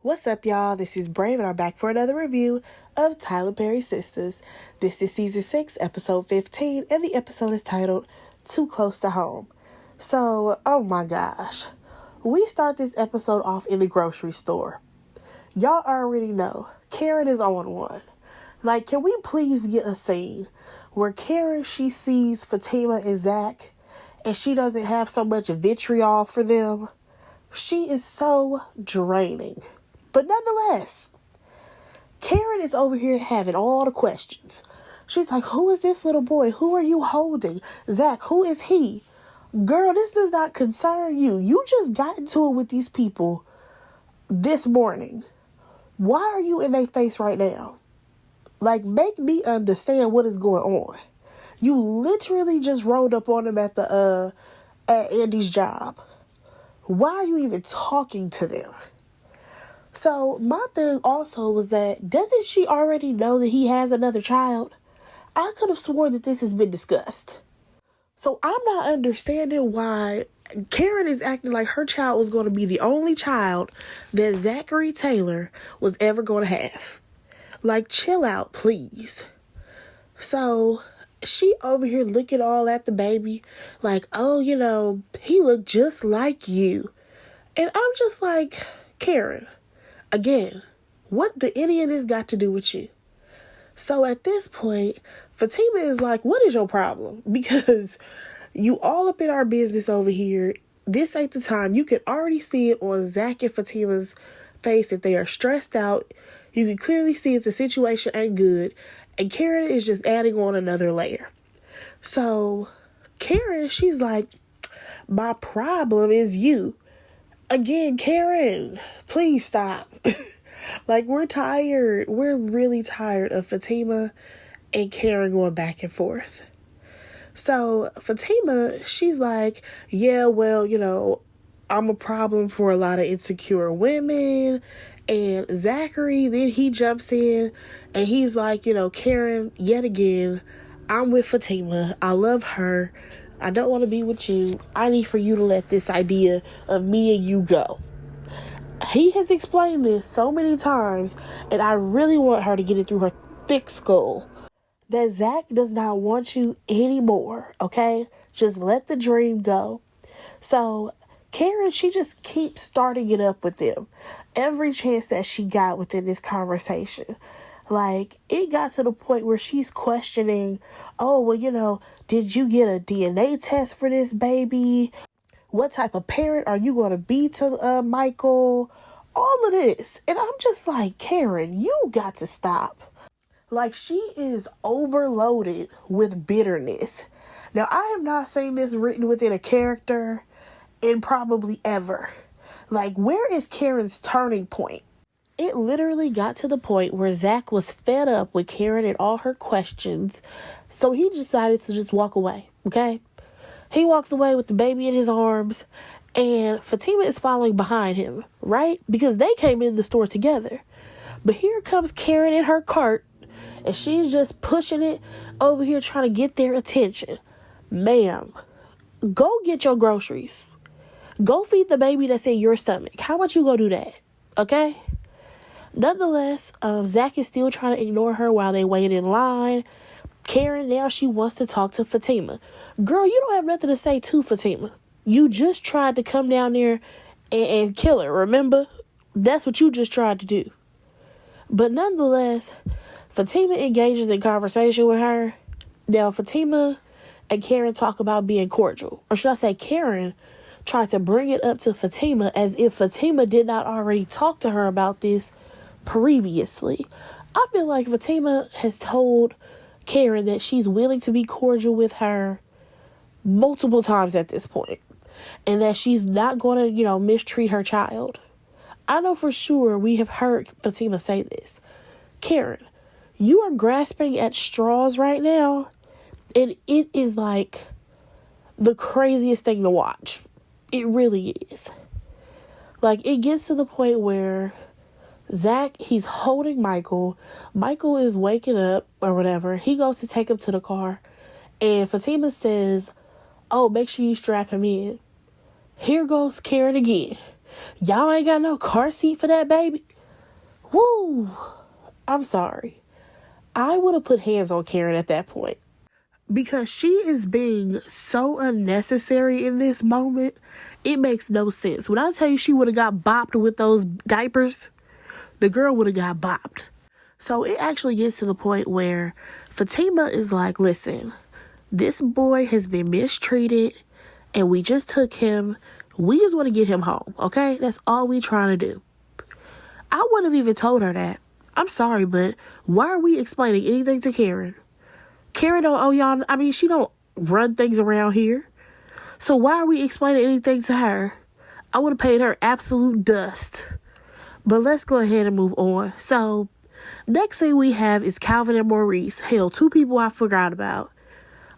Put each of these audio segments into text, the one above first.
What's up, y'all? This is Brave, and I'm back for another review of Tyler Perry's Sistas. This is season 6, episode 15, and the episode is titled Too Close to Home. So, oh my gosh. We start this episode off in the grocery store. Y'all already know, Karen is on one. Like, can we please get a scene where Karen, she sees Fatima and Zach, and she doesn't have so much vitriol for them? She is so draining. But nonetheless, Karen is over here having all the questions. She's like, who is this little boy? Who are you holding? Zach, who is he? Girl, this does not concern you. You just got into it with these people this morning. Why are you in their face right now? Like, make me understand what is going on. You literally just rolled up on them at Andy's job. Why are you even talking to them? So, my thing also was that, doesn't she already know that he has another child? I could have sworn that this has been discussed. So, I'm not understanding why Karen is acting like her child was going to be the only child that Zachary Taylor was ever going to have. Like, chill out, please. So, she over here looking all at the baby, like, oh, he looked just like you. And I'm just like, Karen, again, what do any of this got to do with you? So at this point, Fatima is like, what is your problem? Because you all up in our business over here. This ain't the time. You can already see it on Zach and Fatima's face that they are stressed out. You can clearly see that the situation ain't good. And Karen is just adding on another layer. So Karen, she's like, my problem is you. Again, Karen, please stop. Like, we're tired. We're really tired of Fatima and Karen going back and forth. So Fatima, she's like, yeah, well, I'm a problem for a lot of insecure women. And Zachary, then he jumps in and he's like, Karen, yet again, I'm with Fatima. I love her. I don't want to be with you. I need for you to let this idea of me and you go. He has explained this so many times, and I really want her to get it through her thick skull that Zach does not want you anymore, okay? Just let the dream go. So Karen, she just keeps starting it up with them every chance that she got within this conversation. Like, it got to the point where she's questioning, oh, well, did you get a DNA test for this baby? What type of parent are you going to be to Michael? All of this. And I'm just like, Karen, you got to stop. Like, she is overloaded with bitterness. Now, I have not seen this written within a character in probably ever. Like, where is Karen's turning point? It literally got to the point where Zach was fed up with Karen and all her questions. So he decided to just walk away, okay? He walks away with the baby in his arms, and Fatima is following behind him, right? Because they came in the store together. But here comes Karen in her cart, and she's just pushing it over here trying to get their attention. Ma'am, go get your groceries. Go feed the baby that's in your stomach. How about you go do that, okay? Nonetheless, Zach is still trying to ignore her while they wait in line. Karen, now she wants to talk to Fatima. Girl, you don't have nothing to say to Fatima. You just tried to come down there and kill her, remember? That's what you just tried to do. But nonetheless, Fatima engages in conversation with her. Now, Fatima and Karen talk about being cordial. Or should I say, Karen tried to bring it up to Fatima as if Fatima did not already talk to her about this previously. I feel like Fatima has told Karen that she's willing to be cordial with her multiple times at this point, and that she's not going to, mistreat her child. I know for sure we have heard Fatima say this. Karen, you are grasping at straws right now, and it is like the craziest thing to watch. It really is. Like, it gets to the point where Zach, he's holding Michael. Michael is waking up or whatever. He goes to take him to the car. And Fatima says, oh, make sure you strap him in. Here goes Karen again. Y'all ain't got no car seat for that baby? Woo! I'm sorry. I would have put hands on Karen at that point. Because she is being so unnecessary in this moment. It makes no sense. When I tell you she would have got bopped with those diapers, the girl would have got bopped. So it actually gets to the point where Fatima is like, listen, this boy has been mistreated and we just took him. We just want to get him home, okay? That's all we trying to do. I wouldn't have even told her that. I'm sorry, but why are we explaining anything to Karen? Karen don't owe y'all, I mean, she don't run things around here. So why are we explaining anything to her? I would have paid her absolute dust. But let's go ahead and move on. So, next thing we have is Calvin and Maurice. Hell, two people I forgot about.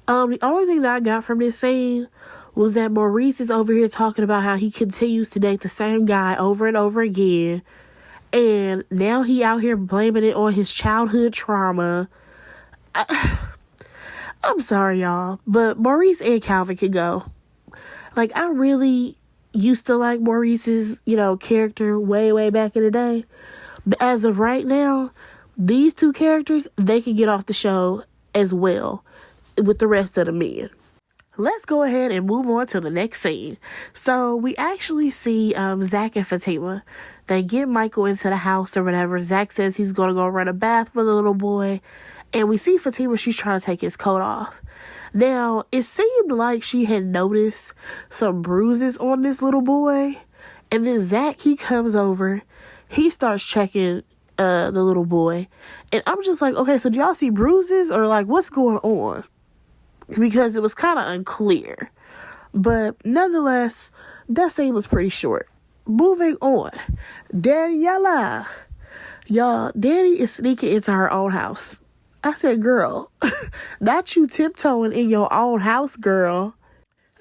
The only thing that I got from this scene was that Maurice is over here talking about how he continues to date the same guy over and over again. And now he out here blaming it on his childhood trauma. I'm sorry, y'all, but Maurice and Calvin can go. Like, I really used to like Maurice's, character way back in the day. But as of right now, these two characters, they can get off the show as well with the rest of the men. Let's go ahead and move on to the next scene. So we actually see Zach and Fatima. They get Michael into the house or whatever. Zach says he's going to go run a bath for the little boy. And we see Fatima, she's trying to take his coat off. Now, it seemed like she had noticed some bruises on this little boy. And then Zach, he comes over. He starts checking the little boy. And I'm just like, okay, so do y'all see bruises? Or like, what's going on? Because it was kind of unclear. But nonetheless, that scene was pretty short. Moving on. Daniela. Y'all, Danny is sneaking into her own house. I said, girl, not you tiptoeing in your own house, girl.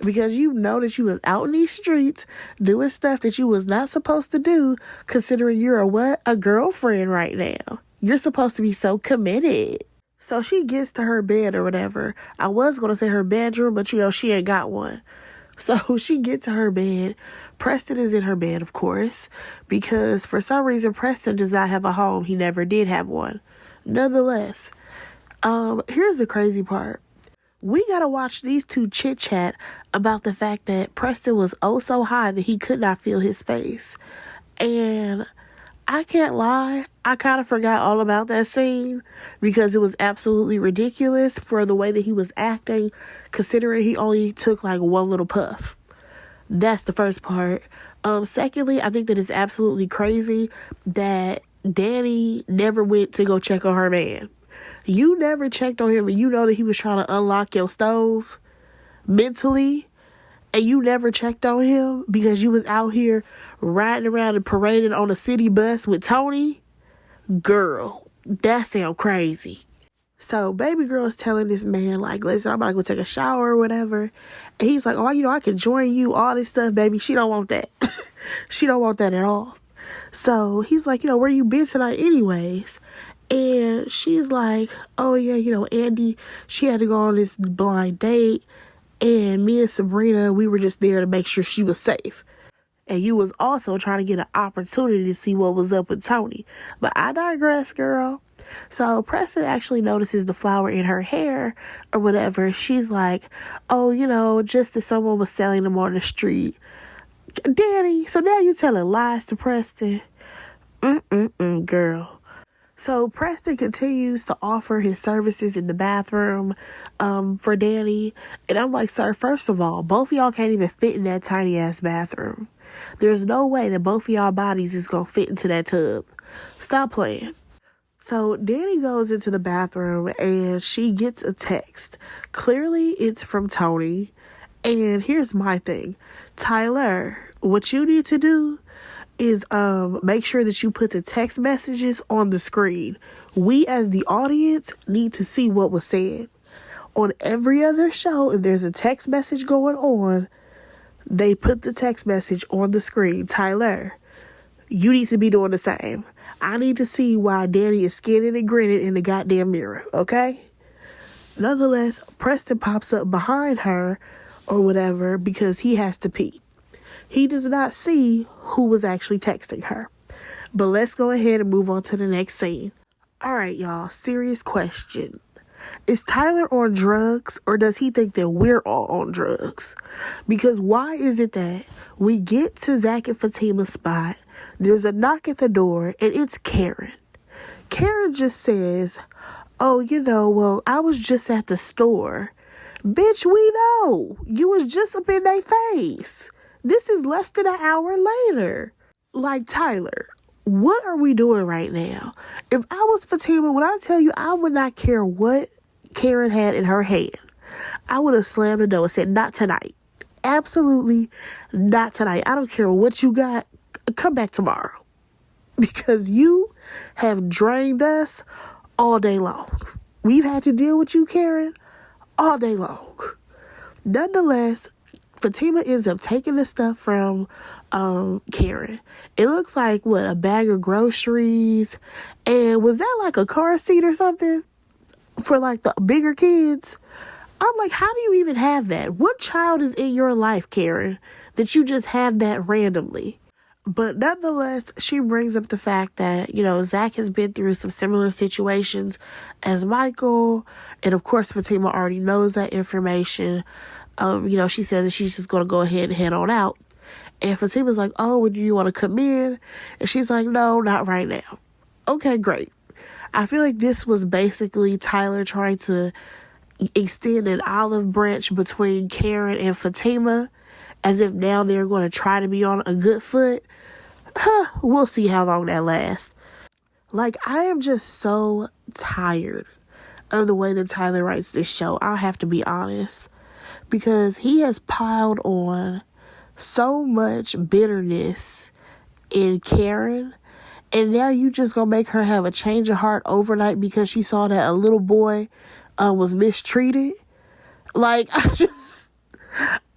Because you know that you was out in these streets doing stuff that you was not supposed to do, considering you're a girlfriend right now. You're supposed to be so committed. So she gets to her bed or whatever. I was going to say her bedroom, but she ain't got one. So she gets to her bed. Preston is in her bed, of course, because for some reason Preston does not have a home. He never did have one. Nonetheless, here's the crazy part. We gotta watch these two chit chat about the fact that Preston was oh so high that he could not feel his face. And I can't lie, I kind of forgot all about that scene because it was absolutely ridiculous for the way that he was acting, considering he only took like one little puff. That's the first part. Secondly, I think that it's absolutely crazy that Danny never went to go check on her man. You never checked on him and you know that he was trying to unlock your stove mentally, and you never checked on him because you was out here riding around and parading on a city bus with Tony. Girl, that sound crazy. So baby girl is telling this man, like, listen, I'm about to go take a shower or whatever. And he's like, oh, I can join you, all this stuff, baby. She don't want that. She don't want that at all. So he's like, where you been tonight anyways? And she's like, oh yeah, Andy, she had to go on this blind date. And me and Sabrina, we were just there to make sure she was safe. And you was also trying to get an opportunity to see what was up with Tony. But I digress, girl. So Preston actually notices the flower in her hair or whatever. She's like, oh, just that someone was selling them on the street. Danny, so now you're telling lies to Preston? Girl. So Preston continues to offer his services in the bathroom for Danny. And I'm like, sir, first of all, both of y'all can't even fit in that tiny ass bathroom. There's no way that both of y'all bodies is going to fit into that tub. Stop playing. So Danny goes into the bathroom and she gets a text. Clearly it's from Tony. And here's my thing. Tyler, what you need to do is make sure that you put the text messages on the screen. We as the audience need to see what was said. On every other show, if there's a text message going on, they put the text message on the screen. Tyler, you need to be doing the same. I need to see why Danny is skinning and grinning in the goddamn mirror, okay? Nonetheless, Preston pops up behind her or whatever because he has to pee. he does not see who was actually texting her. But let's go ahead and move on to the next scene. All right, y'all, serious question. Is Tyler on drugs, or does he think that we're all on drugs? Because why is it that we get to Zach and Fatima's spot, there's a knock at the door, and it's Karen. Karen just says, oh, well, I was just at the store. Bitch, we know. You was just up in their face. This is less than an hour later. Like, Tyler, what are we doing right now? If I was Fatima, when I tell you, I would not care what Karen had in her hand. I would have slammed the door and said, not tonight. Absolutely not tonight. I don't care what you got. Come back tomorrow. Because you have drained us all day long. We've had to deal with you, Karen, all day long. Nonetheless, Fatima ends up taking the stuff from Karen. It looks like, a bag of groceries. And was that like a car seat or something for like the bigger kids? I'm like, how do you even have that? What child is in your life, Karen, that you just have that randomly? But nonetheless, she brings up the fact that, Zach has been through some similar situations as Michael. And of course, Fatima already knows that information. She says that she's just going to go ahead and head on out. And Fatima's like, oh, well, do you want to come in? And she's like, no, not right now. Okay, great. I feel like this was basically Tyler trying to extend an olive branch between Karen and Fatima, as if now they're going to try to be on a good foot. We'll see how long that lasts. Like, I am just so tired of the way that Tyler writes this show. I'll have to be honest. Because he has piled on so much bitterness in Karen. And now you just gonna make her have a change of heart overnight because she saw that a little boy was mistreated. Like,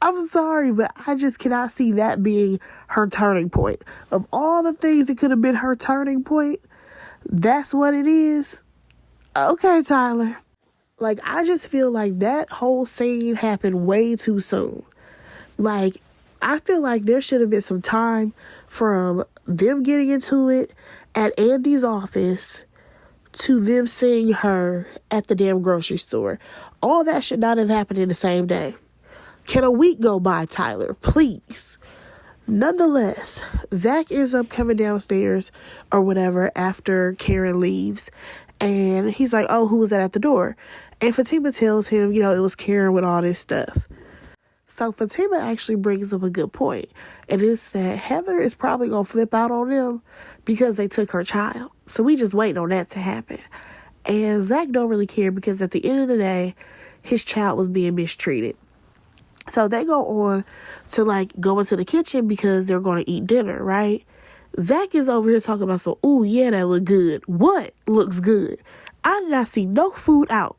I'm sorry, but I just cannot see that being her turning point. Of all the things that could have been her turning point, that's what it is. Okay, Tyler. Like, I just feel like that whole scene happened way too soon. Like, I feel like there should have been some time from them getting into it at Andy's office to them seeing her at the damn grocery store. All that should not have happened in the same day. Can a week go by, Tyler? Please. Nonetheless, Zach ends up coming downstairs or whatever after Karen leaves. And he's like, oh, who was that at the door? And Fatima tells him, it was Karen with all this stuff. So Fatima actually brings up a good point. And it's that Heather is probably going to flip out on them because they took her child. So we just waiting on that to happen. And Zach don't really care because at the end of the day, his child was being mistreated. So they go on to go into the kitchen because they're going to eat dinner, right? Zach is over here talking about, oh yeah, that look good. What looks good? I did not see no food out.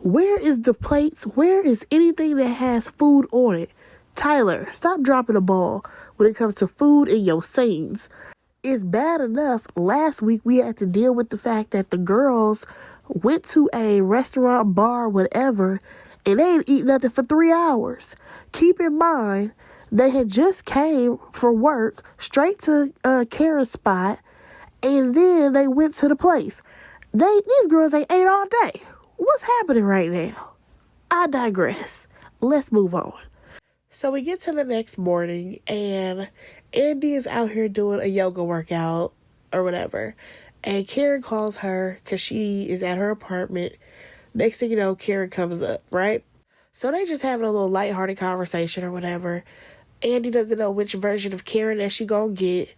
Where is the plates? Where is anything that has food on it? Tyler, stop dropping the ball when it comes to food in your scenes. It's bad enough last week we had to deal with the fact that the girls went to a restaurant, bar, whatever, and they didn't eat nothing for 3 hours. Keep in mind, they had just came for work straight to Karen's spot, and then they went to the place. These girls ain't ate all day. What's happening right now? I digress. Let's move on. So we get to the next morning, and Andy is out here doing a yoga workout or whatever. And Karen calls her because she is at her apartment. Next thing you know, Karen comes up, right? So they just having a little lighthearted conversation or whatever. Andy doesn't know which version of Karen that she gonna get.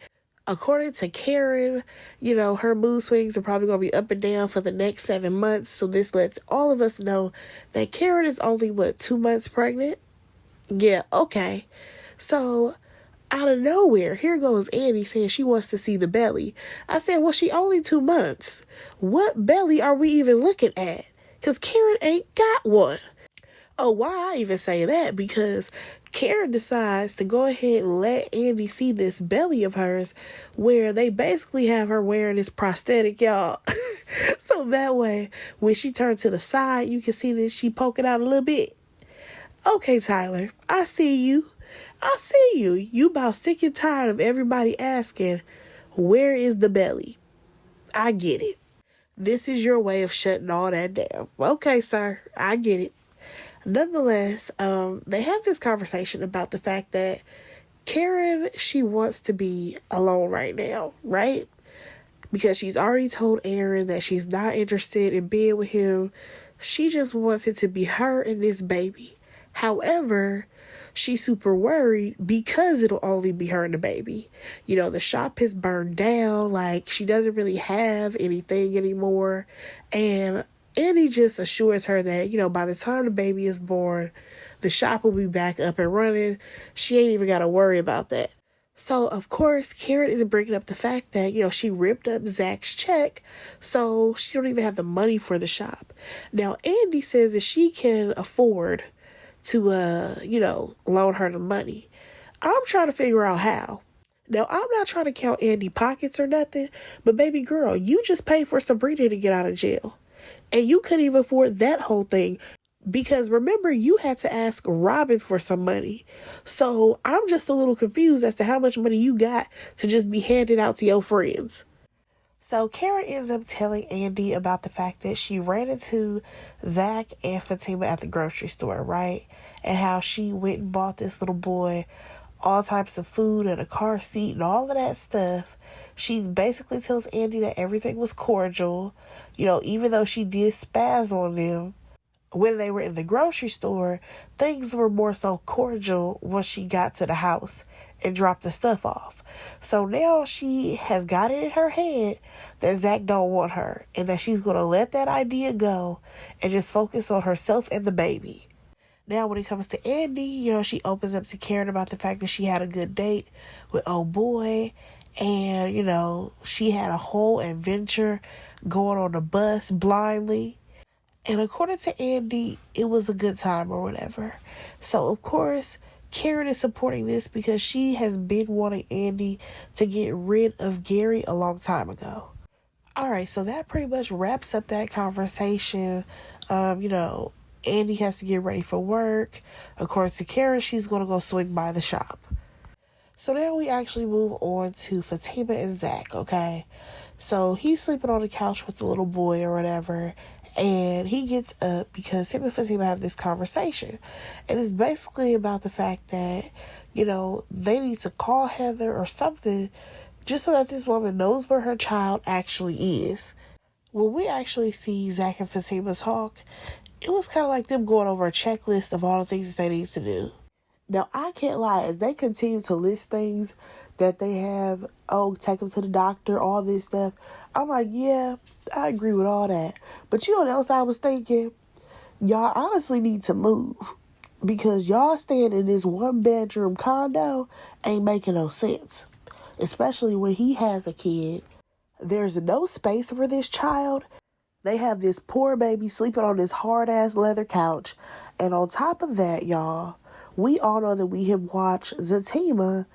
According to Karen, her mood swings are probably going to be up and down for the next 7 months. So this lets all of us know that Karen is only, 2 months pregnant? Yeah, okay. So out of nowhere, here goes Annie saying she wants to see the belly. I said, well, she only 2 months. What belly are we even looking at? Because Karen ain't got one. Oh, why I even say that? Because Karen decides to go ahead and let Andy see this belly of hers where they basically have her wearing this prosthetic, y'all. So that way, when she turns to the side, you can see that she poking out a little bit. Okay, Tyler, I see you. I see you. You about sick and tired of everybody asking, where is the belly? I get it. This is your way of shutting all that down. Okay, sir. I get it. Nonetheless, they have this conversation about the fact that Karen, she wants to be alone right now, right? Because she's already told Aaron that she's not interested in being with him. She just wants it to be her and this baby. However, she's super worried because it'll only be her and the baby. You know, the shop is burned down. Like, she doesn't really have anything anymore. And Andy just assures her that, you know, by the time the baby is born, the shop will be back up and running. She ain't even got to worry about that. So, of course, Karen is bringing up the fact that, you know, she ripped up Zach's check, so she don't even have the money for the shop. Now, Andy says that she can afford to, loan her the money. I'm trying to figure out how. Now, I'm not trying to count Andy pockets or nothing, but baby girl, you just paid for Sabrina to get out of jail. And you couldn't even afford that whole thing. Because remember, you had to ask Robin for some money. So I'm just a little confused as to how much money you got to just be handed out to your friends. So Karen ends up telling Andy about the fact that she ran into Zach and Fatima at the grocery store, right? And how she went and bought this little boy all types of food and a car seat and all of that stuff. She basically tells Andy that everything was cordial. You know, even though she did spaz on them when they were in the grocery store, things were more so cordial once she got to the house and dropped the stuff off. So now she has got it in her head that Zach don't want her and that she's going to let that idea go and just focus on herself and the baby. Now, when it comes to Andy, you know, she opens up to Karen about the fact that she had a good date with old boy. And, you know, she had a whole adventure going on the bus blindly. And according to Andy, it was a good time or whatever. So, of course, Karen is supporting this because she has been wanting Andy to get rid of Gary a long time ago. All right, so that pretty much wraps up that conversation. Andy has to get ready for work. According to Karen, she's going to go swing by the shop. So now we actually move on to Fatima and Zach, okay? So he's sleeping on the couch with the little boy or whatever, and he gets up because him and Fatima have this conversation. And it's basically about the fact that, you know, they need to call Heather or something just so that this woman knows where her child actually is. When we actually see Zach and Fatima talk, it was kind of like them going over a checklist of all the things that they need to do. Now, I can't lie, as they continue to list things that they have, take them to the doctor, all this stuff, I'm like, yeah, I agree with all that. But you know what else I was thinking? Y'all honestly need to move. Because y'all staying in this one-bedroom condo ain't making no sense. Especially when he has a kid. There's no space for this child. They have this poor baby sleeping on this hard-ass leather couch. And on top of that, y'all, we all know that we have watched Fatima,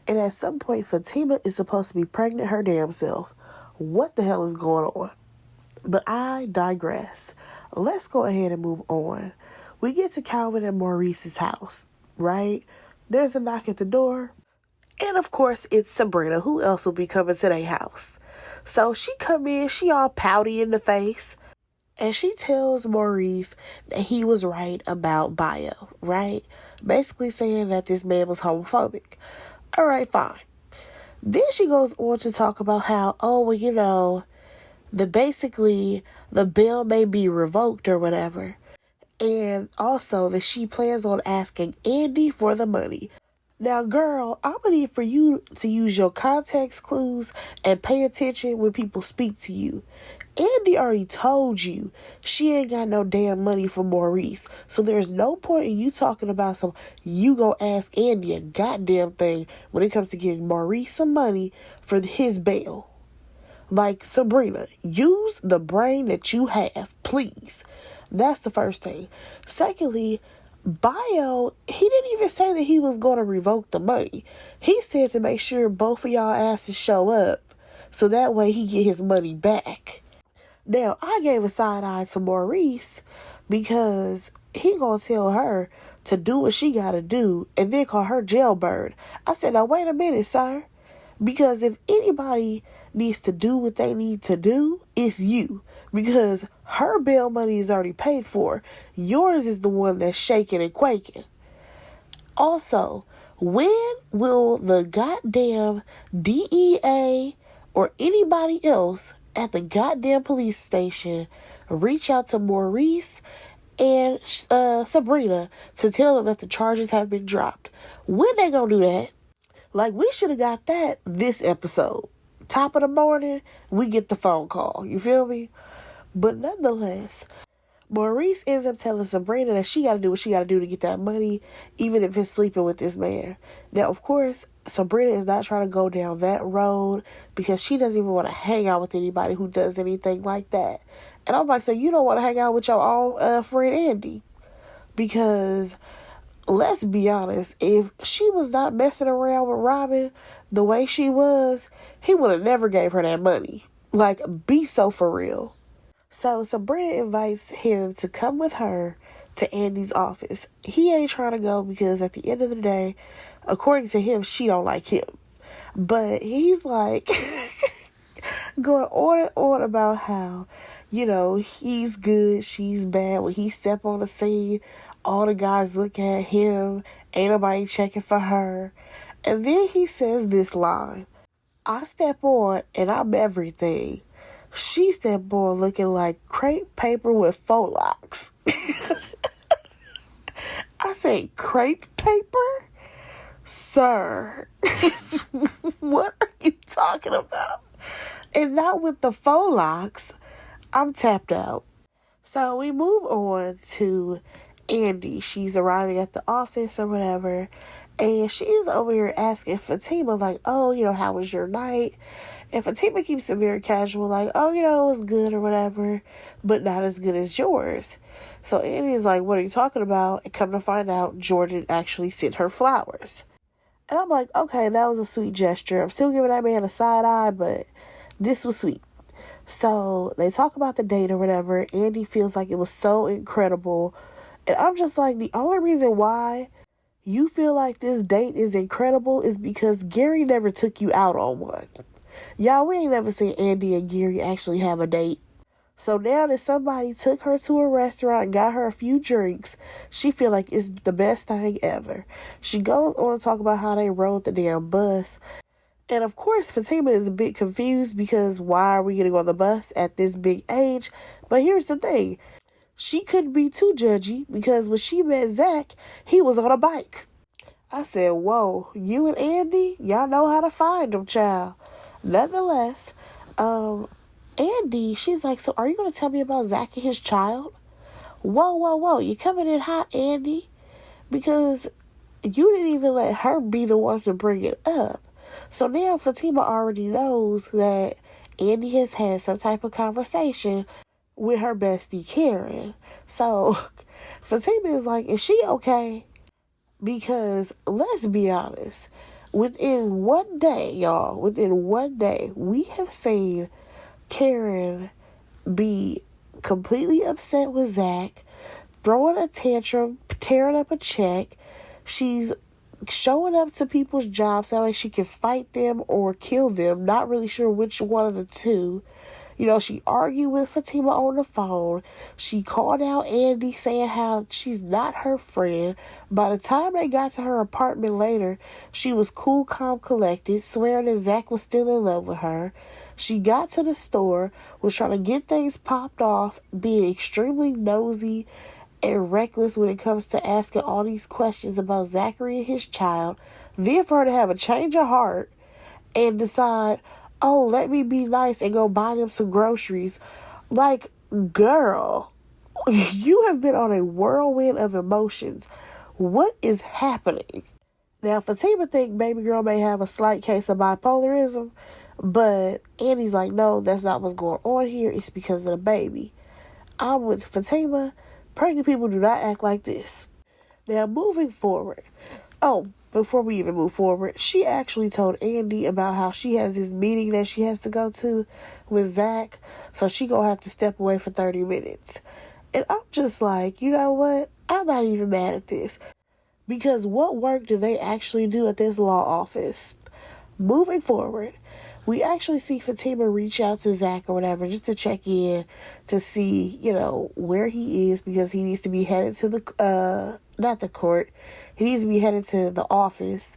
and at some point, Fatima is supposed to be pregnant her damn self. What the hell is going on? But I digress. Let's go ahead and move on. We get to Calvin and Maurice's house, right? There's a knock at the door. And of course, it's Sabrina. Who else will be coming to their house? So she come in, she all pouty in the face. And she tells Maurice that he was right about Bio, right? Basically saying that this man was homophobic. All right, fine. Then she goes on to talk about how, the bill may be revoked or whatever. And also that she plans on asking Andy for the money. Now, girl, I'm going to need for you to use your context clues and pay attention when people speak to you. Andy already told you she ain't got no damn money for Maurice. So there's no point in you talking about you go ask Andy a goddamn thing when it comes to getting Maurice some money for his bail. Like, Sabrina, use the brain that you have, please. That's the first thing. Secondly, Bio, he didn't even say that he was going to revoke the money. He said to make sure both of y'all asses show up so that way he get his money back. Now, I gave a side eye to Maurice because he gonna tell her to do what she gotta do and then call her jailbird. I said, now wait a minute, sir. Because if anybody needs to do what they need to do, it's you. Because her bail money is already paid for. Yours is the one that's shaking and quaking. Also, when will the goddamn DEA or anybody else at the goddamn police station reach out to Maurice and Sabrina to tell them that the charges have been dropped? When they gonna do that? Like, we should have got that this episode. Top of the morning, we get the phone call. You feel me? But nonetheless, Maurice ends up telling Sabrina that she got to do what she got to do to get that money, even if it's sleeping with this man. Now, of course, Sabrina is not trying to go down that road because she doesn't even want to hang out with anybody who does anything like that. And I'm like, so you don't want to hang out with your own friend Andy? Because let's be honest, if she was not messing around with Robin the way she was, he would have never gave her that money. Like, be so for real. So Sabrina invites him to come with her to Andy's office. He ain't trying to go because at the end of the day, according to him, she don't like him. But he's like going on and on about how, you know, he's good, she's bad. When he step on the scene, all the guys look at him, ain't nobody checking for her. And then he says this line, I step on and I'm everything. She stepped on looking like crepe paper with faux locks. I said, crepe paper? Sir, what are you talking about? And not with the faux locks. I'm tapped out. So we move on to Andy. She's arriving at the office or whatever. And she's over here asking Fatima, like, oh, you know, how was your night? And Fatima keeps it very casual, like, oh, you know, it was good or whatever, but not as good as yours. So Andy's like, what are you talking about? And come to find out, Jordan actually sent her flowers. And I'm like, okay, that was a sweet gesture. I'm still giving that man a side eye, but this was sweet. So they talk about the date or whatever. Andy feels like it was so incredible. And I'm just like, the only reason why you feel like this date is incredible is because Gary never took you out on one. Y'all, we ain't never seen Andy and Gary actually have a date. So now that somebody took her to a restaurant and got her a few drinks, she feel like it's the best thing ever. She goes on to talk about how they rode the damn bus. And of course, Fatima is a bit confused because why are we going to go on the bus at this big age? But here's the thing. She couldn't be too judgy because when she met Zach, he was on a bike. I said, whoa, you and Andy, y'all know how to find them, child. Nonetheless, Andy, she's like, so are you going to tell me about Zach and his child? Whoa, you coming in hot, Andy? Because you didn't even let her be the one to bring it up. So now Fatima already knows that Andy has had some type of conversation with her bestie, Karen. So Fatima is like, is she okay? Because let's be honest, within one day, y'all, we have seen Karen be completely upset with Zach, throwing a tantrum, tearing up a check. She's showing up to people's jobs so like she can fight them or kill them. Not really sure which one of the two. You know, she argued with Fatima on the phone. She called out Andy saying how she's not her friend. By the time they got to her apartment later, she was cool, calm, collected, swearing that Zach was still in love with her. She got to the store, was trying to get things popped off, being extremely nosy and reckless when it comes to asking all these questions about Zachary and his child. Then for her to have a change of heart and decide, oh, let me be nice and go buy them some groceries. Like, girl, you have been on a whirlwind of emotions. What is happening? Now, Fatima think baby girl may have a slight case of bipolarism, but Andy's like, no, that's not what's going on here. It's because of the baby. I'm with Fatima. Pregnant people do not act like this. Now, moving forward. Oh, before we even move forward, she actually told Andy about how she has this meeting that she has to go to with Zach, so she gonna have to step away for 30 minutes. And I'm just like, you know what? I'm not even mad at this. Because what work do they actually do at this law office? Moving forward, we actually see Fatima reach out to Zach or whatever just to check in to see, where he is, because he needs to be headed to not the court. He needs to be headed to the office,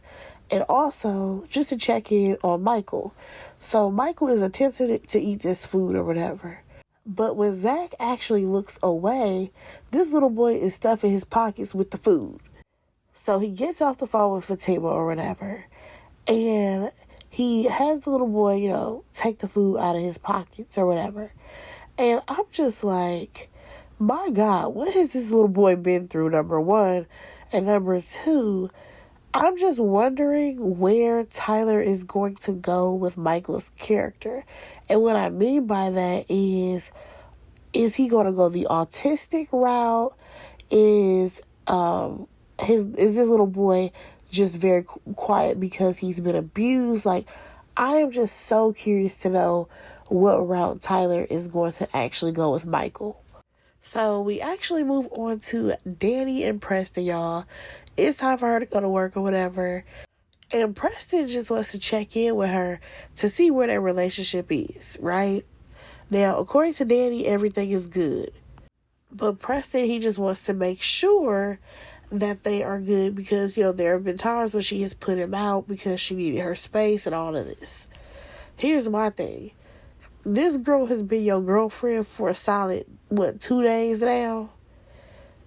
and also just to check in on Michael. So Michael is attempting to eat this food or whatever. But when Zach actually looks away, this little boy is stuffing his pockets with the food. So he gets off the phone with Fatima or whatever, and he has the little boy, take the food out of his pockets or whatever. And I'm just like, my God, what has this little boy been through, number one? And number two, I'm just wondering where Tyler is going to go with Michael's character. And what I mean by that is he going to go the autistic route? Is this little boy just very quiet because he's been abused? Like, I am just so curious to know what route Tyler is going to actually go with Michael. So we actually move on to Danny and Preston, y'all. It's time for her to go to work or whatever. And Preston just wants to check in with her to see where their relationship is, right? Now, according to Danny, everything is good. But Preston, he just wants to make sure that they are good because, there have been times when she has put him out because she needed her space and all of this. Here's my thing. This girl has been your girlfriend for a solid, 2 days now?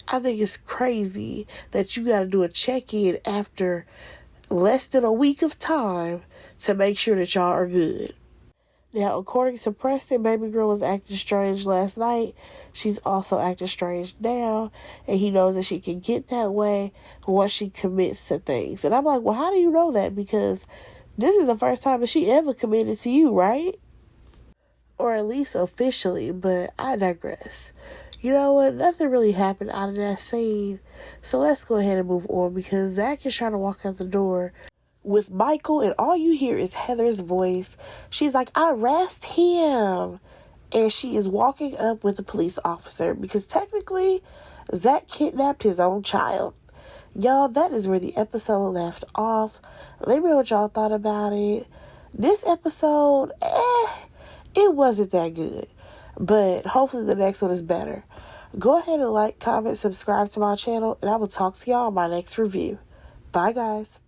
I think it's crazy that you got to do a check-in after less than a week of time to make sure that y'all are good. Now, according to Preston, baby girl was acting strange last night. She's also acting strange now. And he knows that she can get that way once she commits to things. And I'm like, well, how do you know that? Because this is the first time that she ever committed to you, right? Or at least officially, but I digress. You know what? Nothing really happened out of that scene. So let's go ahead and move on because Zach is trying to walk out the door with Michael, and all you hear is Heather's voice. She's like, I arrest him. And she is walking up with a police officer because technically Zach kidnapped his own child. Y'all, that is where the episode left off. Let me know what y'all thought about it. This episode, it wasn't that good. But hopefully the next one is better. Go ahead and like, comment, subscribe to my channel, and I will talk to y'all in my next review. Bye, guys.